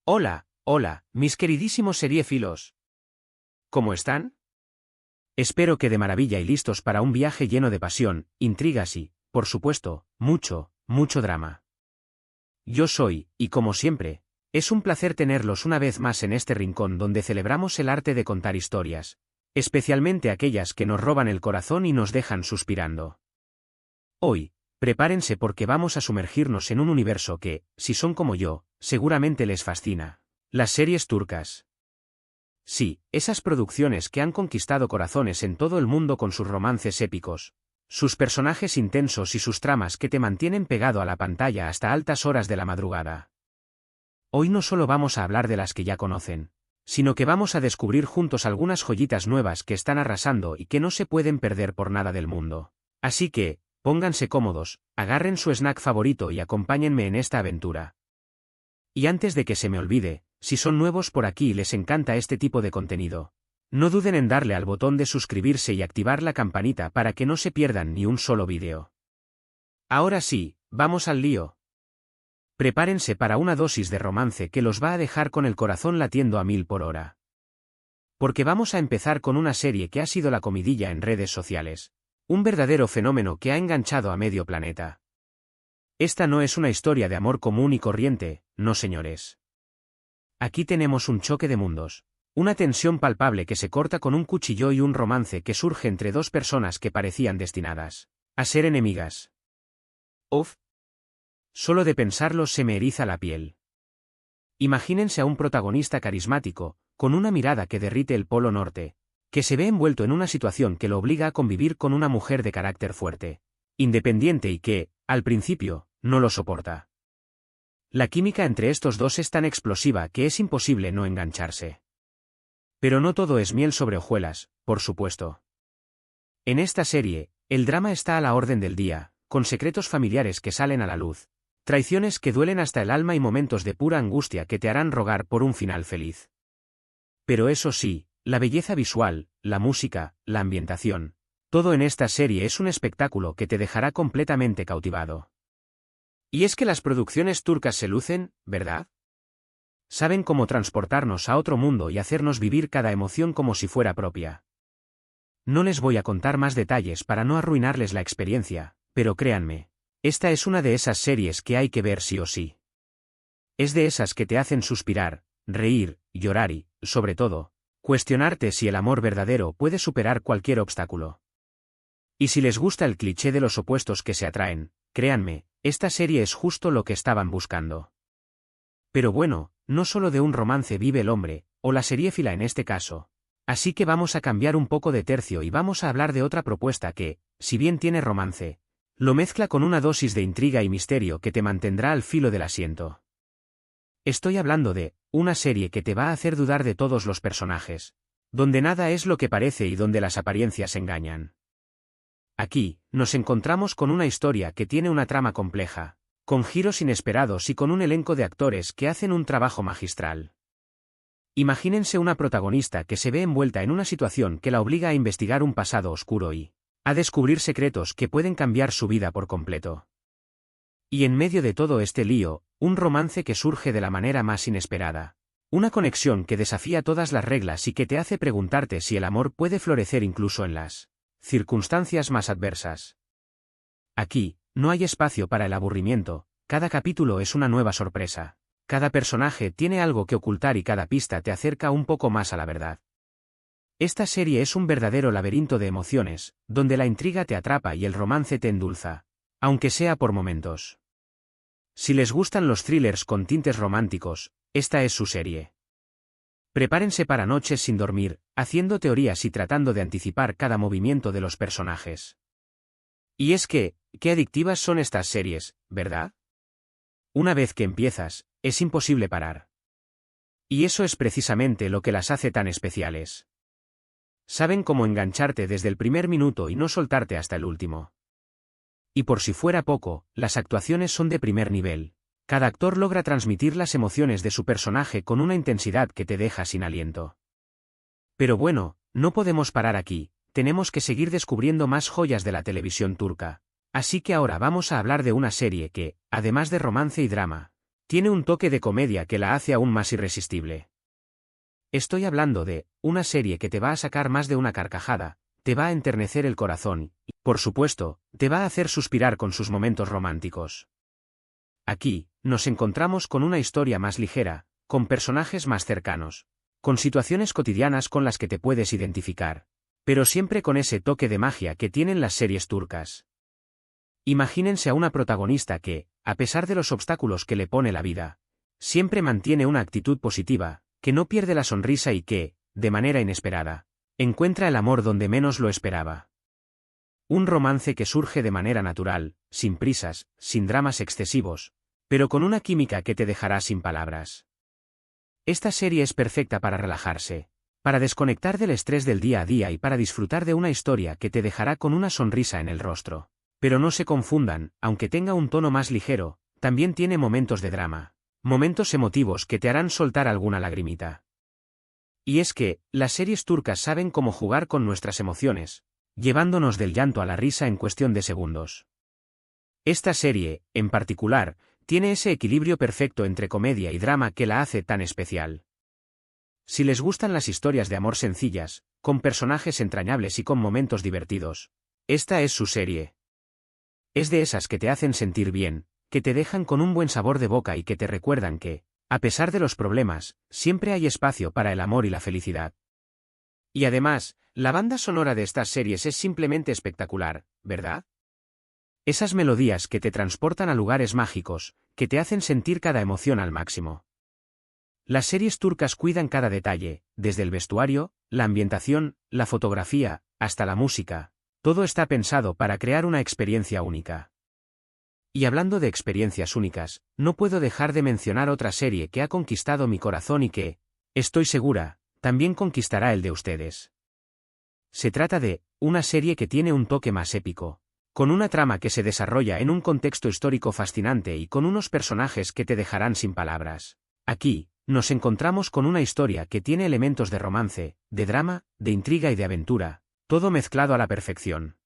Hola, hola, mis queridísimos seriéfilos. ¿Cómo están? Espero que de maravilla y listos para un viaje lleno de pasión, intrigas y, por supuesto, mucho drama. Yo soy, y como siempre, es un placer tenerlos una vez más en este rincón donde celebramos el arte de contar historias, especialmente aquellas que nos roban el corazón y nos dejan suspirando. Hoy, prepárense porque vamos a sumergirnos en un universo que, si son como yo, seguramente les fascina. Las series turcas. Sí, esas producciones que han conquistado corazones en todo el mundo con sus romances épicos, sus personajes intensos y sus tramas que te mantienen pegado a la pantalla hasta altas horas de la madrugada. Hoy no solo vamos a hablar de las que ya conocen, sino que vamos a descubrir juntos algunas joyitas nuevas que están arrasando y que no se pueden perder por nada del mundo. Así que, pónganse cómodos, agarren su snack favorito y acompáñenme en esta aventura. Y antes de que se me olvide, si son nuevos por aquí y les encanta este tipo de contenido, no duden en darle al botón de suscribirse y activar la campanita para que no se pierdan ni un solo vídeo. Ahora sí, vamos al lío. Prepárense para una dosis de romance que los va a dejar con el corazón latiendo a 1000 por hora. Porque vamos a empezar con una serie que ha sido la comidilla en redes sociales, un verdadero fenómeno que ha enganchado a medio planeta. Esta no es una historia de amor común y corriente, no señores. Aquí tenemos un choque de mundos, una tensión palpable que se corta con un cuchillo y un romance que surge entre dos personas que parecían destinadas a ser enemigas. Uf. Solo de pensarlo se me eriza la piel. Imagínense a un protagonista carismático, con una mirada que derrite el Polo Norte, que se ve envuelto en una situación que lo obliga a convivir con una mujer de carácter fuerte, independiente y que, al principio, no lo soporta. La química entre estos dos es tan explosiva que es imposible no engancharse. Pero no todo es miel sobre hojuelas, por supuesto. En esta serie, el drama está a la orden del día, con secretos familiares que salen a la luz, traiciones que duelen hasta el alma y momentos de pura angustia que te harán rogar por un final feliz. Pero eso sí, la belleza visual, la música, la ambientación, todo en esta serie es un espectáculo que te dejará completamente cautivado. Y es que las producciones turcas se lucen, ¿verdad? Saben cómo transportarnos a otro mundo y hacernos vivir cada emoción como si fuera propia. No les voy a contar más detalles para no arruinarles la experiencia, pero créanme, esta es una de esas series que hay que ver sí o sí. Es de esas que te hacen suspirar, reír, llorar y, sobre todo, cuestionarte si el amor verdadero puede superar cualquier obstáculo. Y si les gusta el cliché de los opuestos que se atraen, créanme, esta serie es justo lo que estaban buscando. Pero bueno, no solo de un romance vive el hombre, o la seriéfila en este caso. Así que vamos a cambiar un poco de tercio y vamos a hablar de otra propuesta que, si bien tiene romance, lo mezcla con una dosis de intriga y misterio que te mantendrá al filo del asiento. Estoy hablando de una serie que te va a hacer dudar de todos los personajes, donde nada es lo que parece y donde las apariencias engañan. Aquí, nos encontramos con una historia que tiene una trama compleja, con giros inesperados y con un elenco de actores que hacen un trabajo magistral. Imagínense una protagonista que se ve envuelta en una situación que la obliga a investigar un pasado oscuro y a descubrir secretos que pueden cambiar su vida por completo. Y en medio de todo este lío, un romance que surge de la manera más inesperada. Una conexión que desafía todas las reglas y que te hace preguntarte si el amor puede florecer incluso en las circunstancias más adversas. Aquí, no hay espacio para el aburrimiento, cada capítulo es una nueva sorpresa. Cada personaje tiene algo que ocultar y cada pista te acerca un poco más a la verdad. Esta serie es un verdadero laberinto de emociones, donde la intriga te atrapa y el romance te endulza, aunque sea por momentos. Si les gustan los thrillers con tintes románticos, esta es su serie. Prepárense para noches sin dormir, haciendo teorías y tratando de anticipar cada movimiento de los personajes. Y es que, qué adictivas son estas series, ¿verdad? Una vez que empiezas, es imposible parar. Y eso es precisamente lo que las hace tan especiales. Saben cómo engancharte desde el primer minuto y no soltarte hasta el último. Y por si fuera poco, las actuaciones son de primer nivel. Cada actor logra transmitir las emociones de su personaje con una intensidad que te deja sin aliento. Pero bueno, no podemos parar aquí, tenemos que seguir descubriendo más joyas de la televisión turca. Así que ahora vamos a hablar de una serie que, además de romance y drama, tiene un toque de comedia que la hace aún más irresistible. Estoy hablando de una serie que te va a sacar más de una carcajada, te va a enternecer el corazón y, por supuesto, te va a hacer suspirar con sus momentos románticos. Aquí, nos encontramos con una historia más ligera, con personajes más cercanos, con situaciones cotidianas con las que te puedes identificar, pero siempre con ese toque de magia que tienen las series turcas. Imagínense a una protagonista que, a pesar de los obstáculos que le pone la vida, siempre mantiene una actitud positiva, que no pierde la sonrisa y que, de manera inesperada, encuentra el amor donde menos lo esperaba. Un romance que surge de manera natural, sin prisas, sin dramas excesivos, pero con una química que te dejará sin palabras. Esta serie es perfecta para relajarse, para desconectar del estrés del día a día y para disfrutar de una historia que te dejará con una sonrisa en el rostro. Pero no se confundan, aunque tenga un tono más ligero, también tiene momentos de drama, momentos emotivos que te harán soltar alguna lagrimita. Y es que, las series turcas saben cómo jugar con nuestras emociones, llevándonos del llanto a la risa en cuestión de segundos. Esta serie, en particular, tiene ese equilibrio perfecto entre comedia y drama que la hace tan especial. Si les gustan las historias de amor sencillas, con personajes entrañables y con momentos divertidos, esta es su serie. Es de esas que te hacen sentir bien, que te dejan con un buen sabor de boca y que te recuerdan que, a pesar de los problemas, siempre hay espacio para el amor y la felicidad. Y además, la banda sonora de estas series es simplemente espectacular, ¿verdad? Esas melodías que te transportan a lugares mágicos, que te hacen sentir cada emoción al máximo. Las series turcas cuidan cada detalle, desde el vestuario, la ambientación, la fotografía, hasta la música. Todo está pensado para crear una experiencia única. Y hablando de experiencias únicas, no puedo dejar de mencionar otra serie que ha conquistado mi corazón y que, estoy segura, también conquistará el de ustedes. Se trata de una serie que tiene un toque más épico, con una trama que se desarrolla en un contexto histórico fascinante y con unos personajes que te dejarán sin palabras. Aquí, nos encontramos con una historia que tiene elementos de romance, de drama, de intriga y de aventura, todo mezclado a la perfección.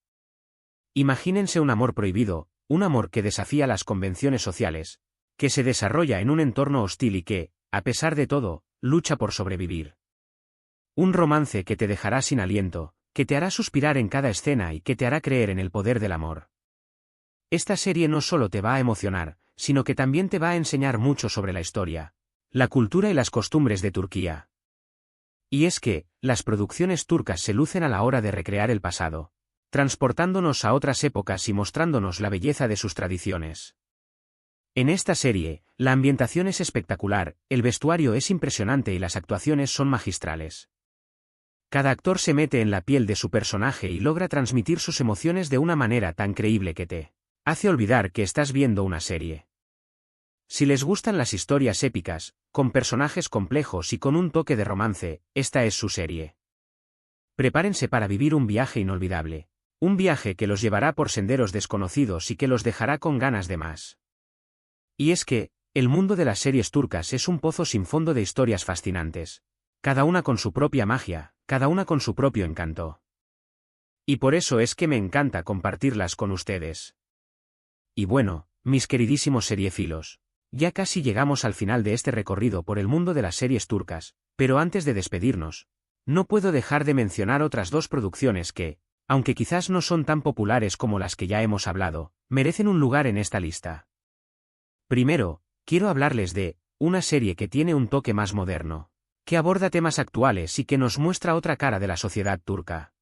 Imagínense un amor prohibido, un amor que desafía las convenciones sociales, que se desarrolla en un entorno hostil y que, a pesar de todo, lucha por sobrevivir. Un romance que te dejará sin aliento, que te hará suspirar en cada escena y que te hará creer en el poder del amor. Esta serie no solo te va a emocionar, sino que también te va a enseñar mucho sobre la historia, la cultura y las costumbres de Turquía. Y es que, las producciones turcas se lucen a la hora de recrear el pasado, transportándonos a otras épocas y mostrándonos la belleza de sus tradiciones. En esta serie, la ambientación es espectacular, el vestuario es impresionante y las actuaciones son magistrales. Cada actor se mete en la piel de su personaje y logra transmitir sus emociones de una manera tan creíble que te hace olvidar que estás viendo una serie. Si les gustan las historias épicas, con personajes complejos y con un toque de romance, esta es su serie. Prepárense para vivir un viaje inolvidable, un viaje que los llevará por senderos desconocidos y que los dejará con ganas de más. Y es que, el mundo de las series turcas es un pozo sin fondo de historias fascinantes, cada una con su propia magia, cada una con su propio encanto. Y por eso es que me encanta compartirlas con ustedes. Y bueno, mis queridísimos seriefilos, ya casi llegamos al final de este recorrido por el mundo de las series turcas, pero antes de despedirnos, no puedo dejar de mencionar otras dos producciones que, aunque quizás no son tan populares como las que ya hemos hablado, merecen un lugar en esta lista. Primero, quiero hablarles de una serie que tiene un toque más moderno, que aborda temas actuales y que nos muestra otra cara de la sociedad turca.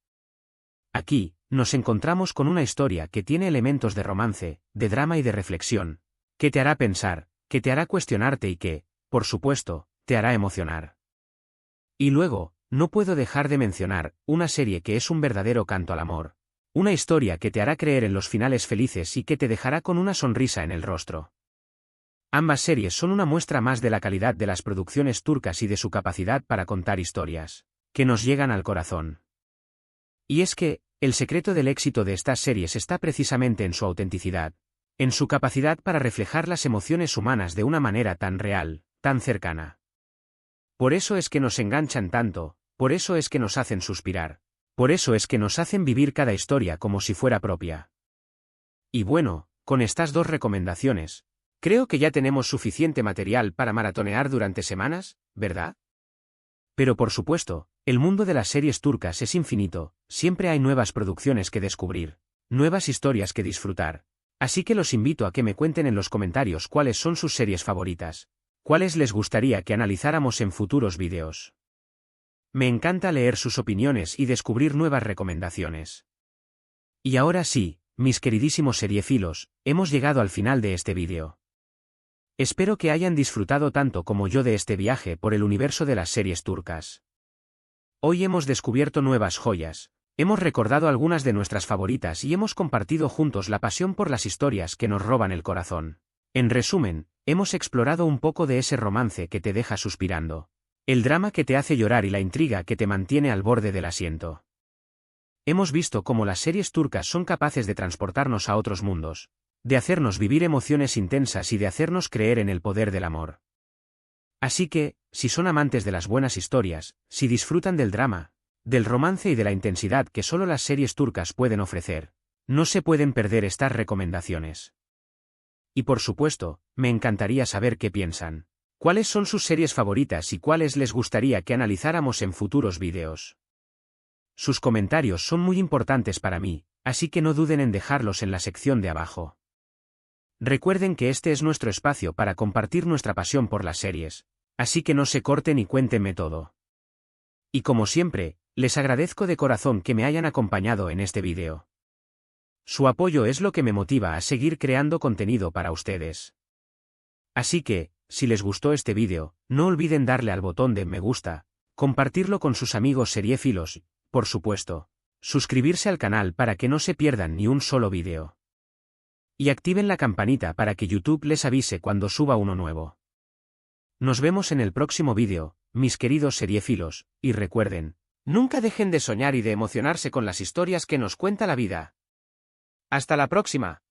Aquí, nos encontramos con una historia que tiene elementos de romance, de drama y de reflexión, que te hará pensar, que te hará cuestionarte y que, por supuesto, te hará emocionar. Y luego, no puedo dejar de mencionar una serie que es un verdadero canto al amor, una historia que te hará creer en los finales felices y que te dejará con una sonrisa en el rostro. Ambas series son una muestra más de la calidad de las producciones turcas y de su capacidad para contar historias que nos llegan al corazón. Y es que, el secreto del éxito de estas series está precisamente en su autenticidad, en su capacidad para reflejar las emociones humanas de una manera tan real, tan cercana. Por eso es que nos enganchan tanto, por eso es que nos hacen suspirar, por eso es que nos hacen vivir cada historia como si fuera propia. Y bueno, con estas dos recomendaciones, Creo que ya tenemos suficiente material para maratonear durante semanas, ¿verdad? Pero por supuesto, el mundo de las series turcas es infinito, siempre hay nuevas producciones que descubrir, nuevas historias que disfrutar. Así que los invito a que me cuenten en los comentarios cuáles son sus series favoritas, cuáles les gustaría que analizáramos en futuros vídeos. Me encanta leer sus opiniones y descubrir nuevas recomendaciones. Y ahora sí, mis queridísimos seriefilos, hemos llegado al final de este vídeo. Espero que hayan disfrutado tanto como yo de este viaje por el universo de las series turcas. Hoy hemos descubierto nuevas joyas, hemos recordado algunas de nuestras favoritas y hemos compartido juntos la pasión por las historias que nos roban el corazón. En resumen, hemos explorado un poco de ese romance que te deja suspirando, el drama que te hace llorar y la intriga que te mantiene al borde del asiento. Hemos visto cómo las series turcas son capaces de transportarnos a otros mundos, de hacernos vivir emociones intensas y de hacernos creer en el poder del amor. Así que, si son amantes de las buenas historias, si disfrutan del drama, del romance y de la intensidad que solo las series turcas pueden ofrecer, no se pueden perder estas recomendaciones. Y por supuesto, me encantaría saber qué piensan. ¿Cuáles son sus series favoritas y cuáles les gustaría que analizáramos en futuros vídeos? Sus comentarios son muy importantes para mí, así que no duden en dejarlos en la sección de abajo. Recuerden que este es nuestro espacio para compartir nuestra pasión por las series, así que no se corten y cuéntenme todo. Y como siempre, les agradezco de corazón que me hayan acompañado en este vídeo. Su apoyo es lo que me motiva a seguir creando contenido para ustedes. Así que, si les gustó este vídeo, no olviden darle al botón de me gusta, compartirlo con sus amigos seriéfilos, por supuesto, suscribirse al canal para que no se pierdan ni un solo vídeo. Y activen la campanita para que YouTube les avise cuando suba uno nuevo. Nos vemos en el próximo vídeo, mis queridos seriéfilos, y recuerden, nunca dejen de soñar y de emocionarse con las historias que nos cuenta la vida. ¡Hasta la próxima!